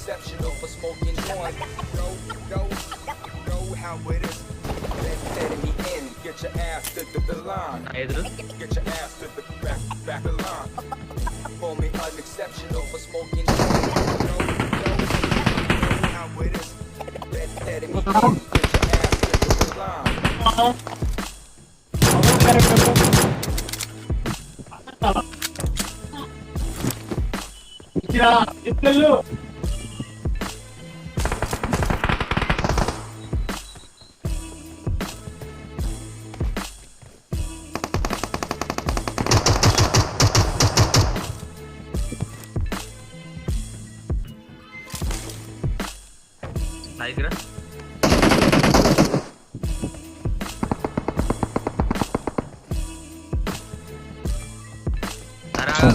unexceptional for smoking joint. Know how it is. Letting me in. Get your ass to the line. ఎదురు Get your ass to the back of line. Call me unexceptional for smoking joint. Know how it is. Letting me in. Get your ass to the line. దగ్గర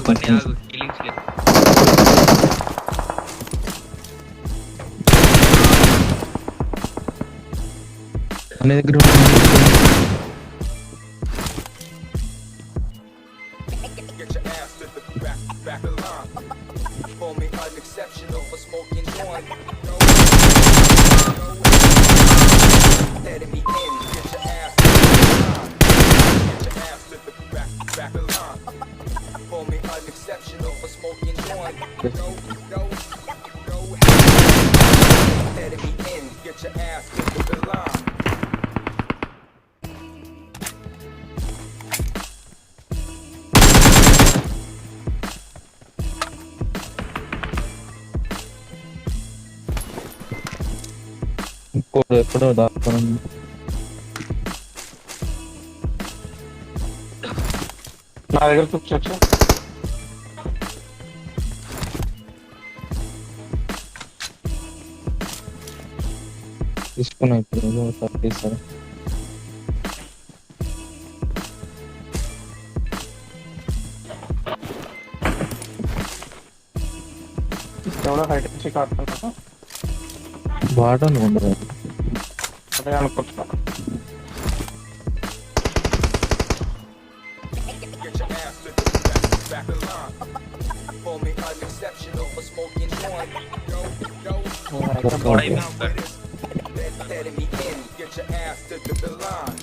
కొన్ని ఆగు killings లేదు అనే దగ్గర Get your ass to the back of line. Call me unexceptional for smoking joint. Letting me in. Get your ass to the line. Get your ass to the back of line. Call me unexceptional for smoking joint. Know letting me in. Get your ass to the line. ఇంకోటి ఎక్కడో దాక్కుని నా దగ్గర కూర్చోచ్చు. తీసుకున్నా ఇప్పుడు తప్పేసారు. ఎవడో height నుంచి కాడుతున్నా బాటలు ఉండదు. అదే అనుకుంటున్నా. Get your ass to the back of line. Call me unexceptional for smoking joint. కూడా అయిపోయింది Letting me in. Get your ass to the line.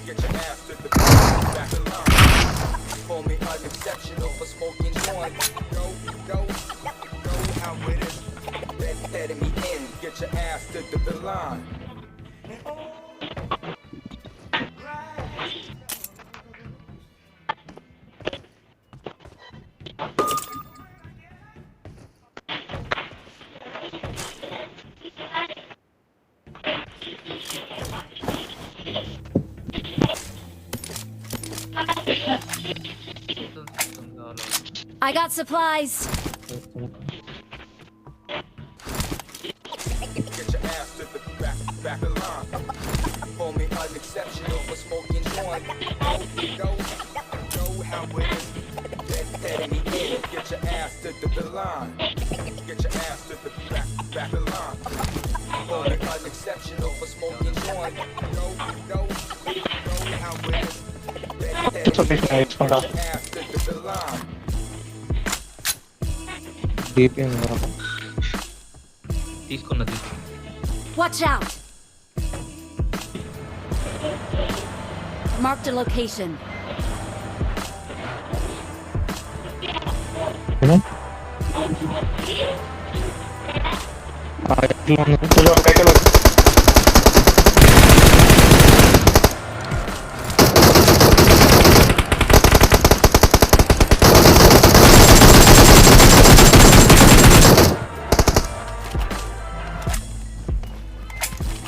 Get your ass to the back of line. Call me unexceptional for smoking joint. Know how it is. Letting me in. Get your ass to the line. I got supplies. Get your ass to the back of line. Call me unexceptional for smoking joint. Know how it is. Letting me in. Get your ass to the line. Get your ass to the back of line. Call me unexceptional for smoking joint. Know how it is. Letting me in. Get your ass to the line. DP తీసుకున్నా Watch out. Marked a location.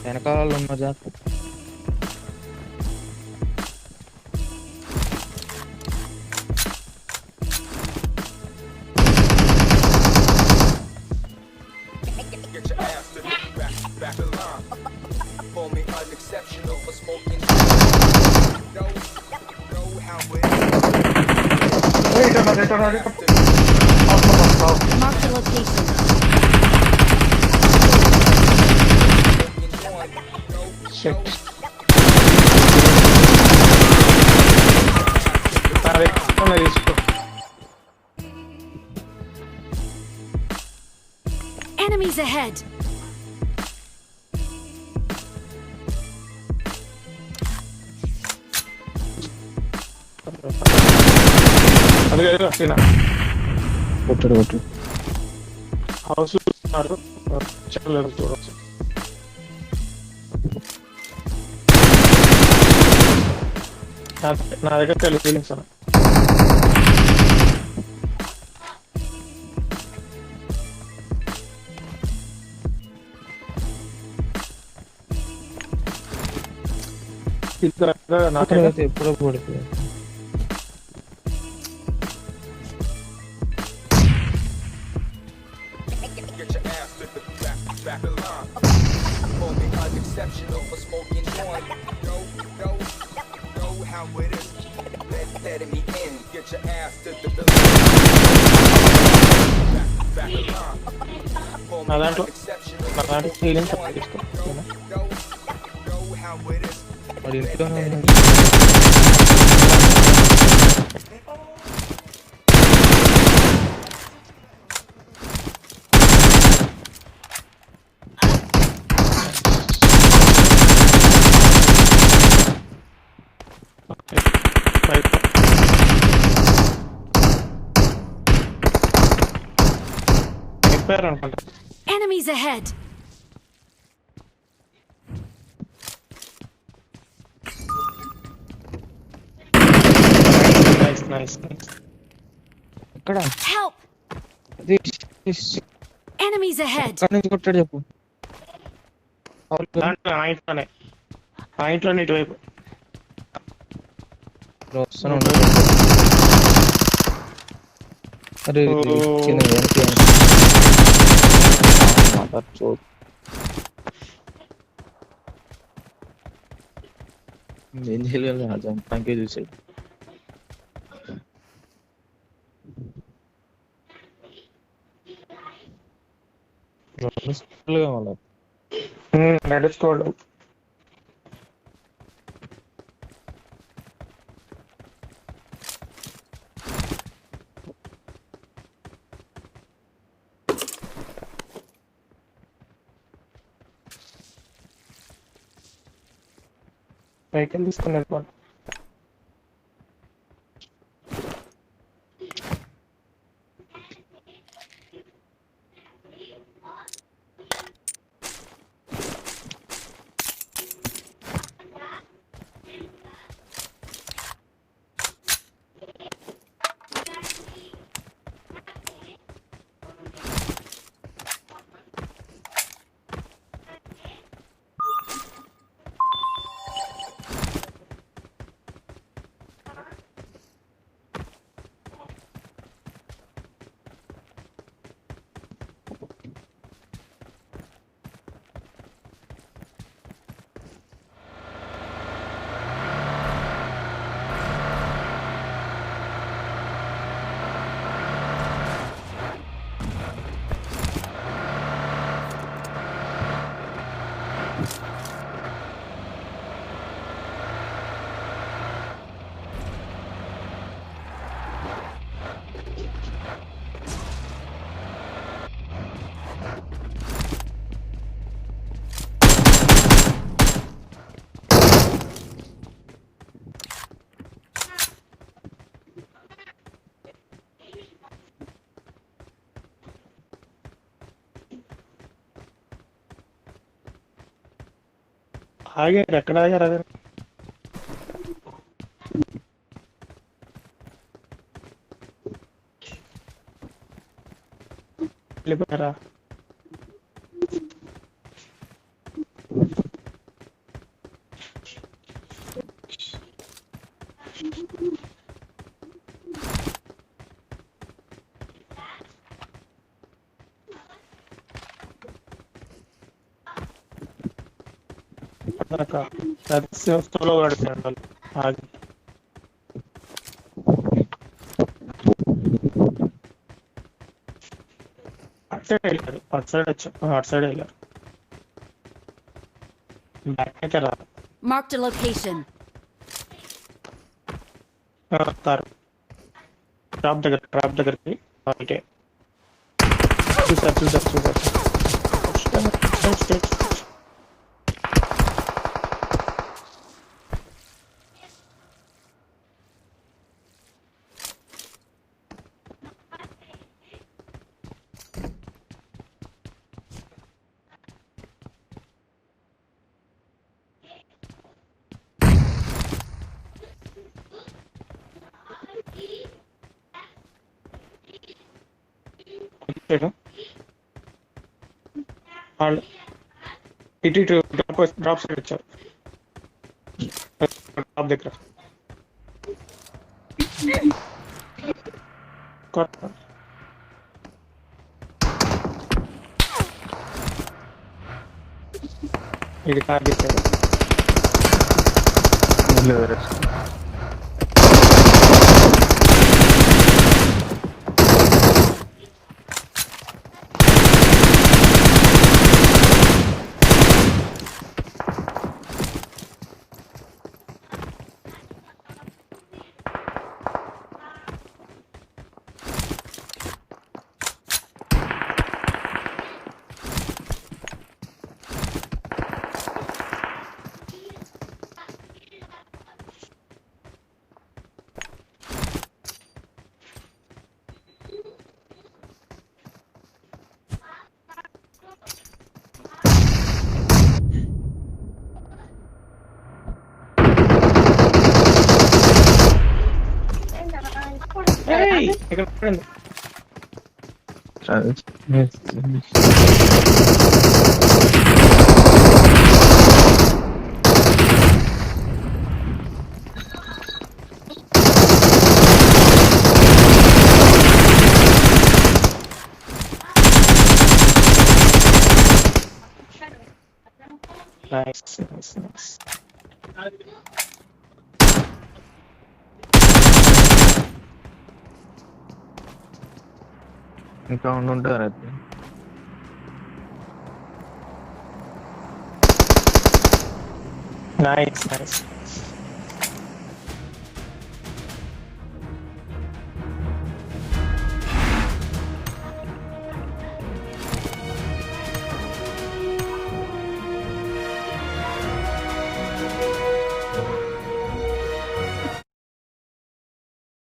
వెనకాల ఉన్న జాగ్రత్త. Get your ass to the back of line. Call me unexceptional for smoking. Know how it is. Marked a location. Shit. తీసుకో. Enemies ahead! అది కదా సీనా కొట్టాడు కొట్టాడు. House ఉన్నారు చెప్పలేదు చూడవచ్చు. నా దగ్గర తెలుగు ఫీలింగ్స్ అన్న నాకైతే అయితే ఎప్పుడో పడిపోయాడు. Get your ass to the back of the line. Only unexceptional for smoking joint. Know how it is. Let me in. Get your ass to the back of the line. నా Only దాంట్లో unexceptional నా for దాంట్లో smoking feelings joint. తీసుకో. Know how it is. వాడు ఇంట్లోనే ఉన్నాడు. బయట చెప్పారు అనుకుంటా. Enemies ahead! Nice nice nice. ఎక్కడ Help! అది Enemies ahead! ఎక్కడి నుంచి కొట్టాడు చెప్పు. దాంట్లో ఆ ఇంట్లోనే ఇటువైపు వస్తూనే ఉన్నాడు. అరే చిన్న వెనక్కి చోటు ఏం చేయలేదు. చంపడానికే చూసాడు. మళ్ళీ నడుచుకోవడం. వెహికల్ తీసుకుని వెళ్ళిపోండి. ఆగారు ఎక్కడ ఆగారు అదే వెళ్ళిపోయారా? సోలో గడుపుతాడు వాళ్ళు ఆగి. అటు సైడ్ వెళ్ళారు, అటు సైడ్ వచ్చారు, అటు సైడ్ వెళ్ళారు. బ్యాక్ అయితే రారు. Marked a location. వస్తారు ట్రాప్ దగ్గరికి చూసారు. వాళ్ళు ఇటు డ్రాప్ సైడ్ వచ్చారు డ్రాప్ దగ్గర ఇది కార్ దిక్కారు ఇక్కడ పడింది నైస్ ఇంకా ఉండుంటారు అది నైస్